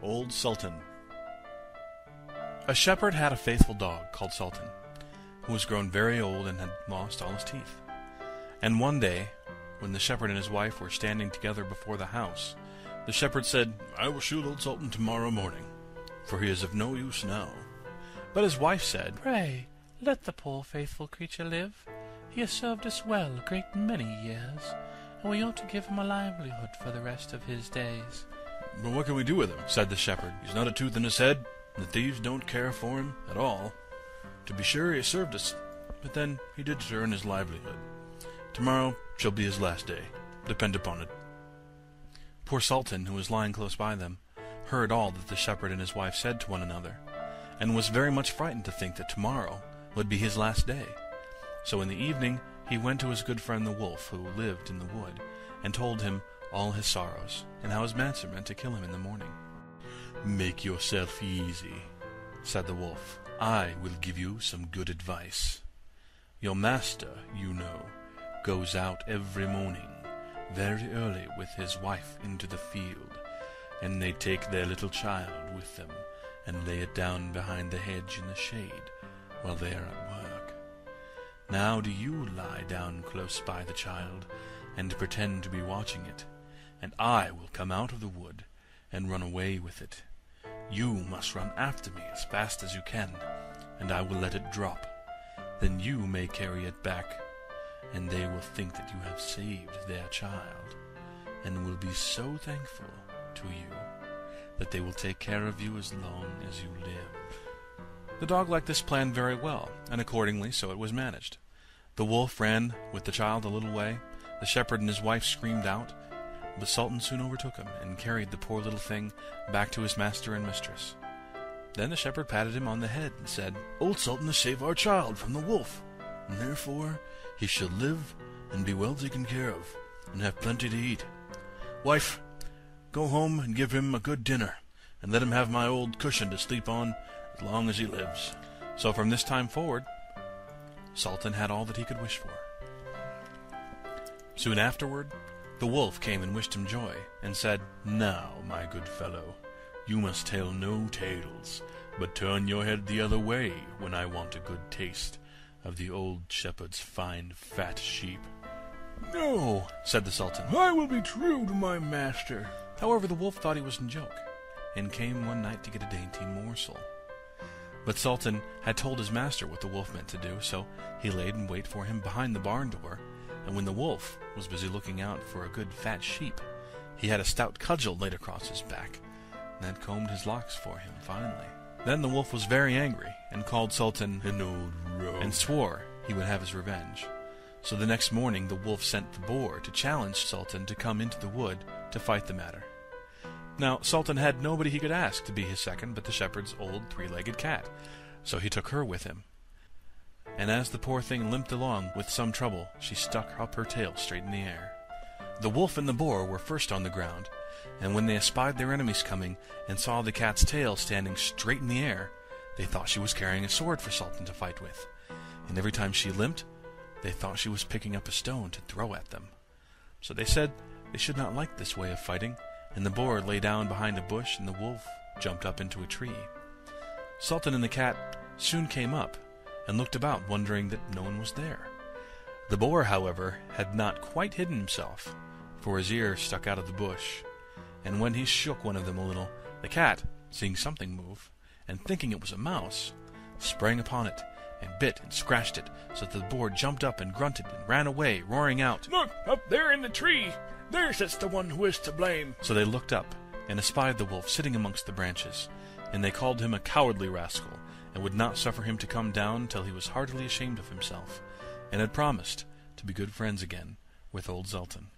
Old Sultan. A shepherd had a faithful dog called Sultan, who was grown very old and had lost all his teeth. And one day, when the shepherd and his wife were standing together before the house, the shepherd said, "I will shoot old Sultan tomorrow morning, for he is of no use now." But his wife said, "Pray, let the poor faithful creature live. He has served us well a great many years, and we ought to give him a livelihood for the rest of his days." "But what can we do with him?" said the shepherd. "He's not a tooth in his head, and the thieves don't care for him at all. To be sure, he has served us, but then he did earn his livelihood. Tomorrow shall be his last day, depend upon it." Poor Sultan, who was lying close by them, heard all that the shepherd and his wife said to one another, and was very much frightened to think that tomorrow would be his last day. So in the evening he went to his good friend the wolf, who lived in the wood, and told him all his sorrows, and how his master meant to kill him in the morning. "Make yourself easy," said the wolf. "I will give you some good advice. Your master, you know, goes out every morning very early with his wife into the field, and they take their little child with them and lay it down behind the hedge in the shade while they are at work. Now do you lie down close by the child and pretend to be watching it, and I will come out of the wood and run away with it. You must run after me as fast as you can, and I will let it drop. Then you may carry it back, and they will think that you have saved their child, and will be so thankful to you that they will take care of you as long as you live." The dog liked this plan very well, and accordingly so it was managed. The wolf ran with the child a little way. The shepherd and his wife screamed out, but Sultan soon overtook him and carried the poor little thing back to his master and mistress. Then the shepherd patted him on the head and said, "Old Sultan has saved our child from the wolf, and therefore he shall live and be well taken care of, and have plenty to eat. Wife, go home and give him a good dinner, and let him have my old cushion to sleep on as long as he lives." So from this time forward, Sultan had all that he could wish for. Soon afterward, the wolf came and wished him joy, and said, "Now, my good fellow, you must tell no tales, but turn your head the other way when I want a good taste of the old shepherd's fine fat sheep." "No," said the Sultan, "I will be true to my master." However, the wolf thought he was in joke, and came one night to get a dainty morsel. But Sultan had told his master what the wolf meant to do, so he laid in wait for him behind the barn door, and when the wolf was busy looking out for a good fat sheep, he had a stout cudgel laid across his back, and had combed his locks for him finely. Then the wolf was very angry, and called Sultan an old rogue, and swore he would have his revenge. So the next morning the wolf sent the boar to challenge Sultan to come into the wood to fight the matter. Now Sultan had nobody he could ask to be his second but the shepherd's old three-legged cat, so he took her with him. And as the poor thing limped along with some trouble, she stuck up her tail straight in the air. The wolf and the boar were first on the ground, and when they espied their enemies coming, and saw the cat's tail standing straight in the air, they thought she was carrying a sword for Sultan to fight with, and every time she limped, they thought she was picking up a stone to throw at them. So they said they should not like this way of fighting, and the boar lay down behind a bush, and the wolf jumped up into a tree. Sultan and the cat soon came up, and looked about, wondering that no one was there. The boar, however, had not quite hidden himself, for his ear stuck out of the bush, and when he shook one of them a little, the cat, seeing something move, and thinking it was a mouse, sprang upon it, and bit and scratched it, so that the boar jumped up and grunted and ran away, roaring out, "Look, up there in the tree! There sits the one who is to blame!" So they looked up, and espied the wolf sitting amongst the branches, and they called him a cowardly rascal, and would not suffer him to come down till he was heartily ashamed of himself, and had promised to be good friends again with old Sultan.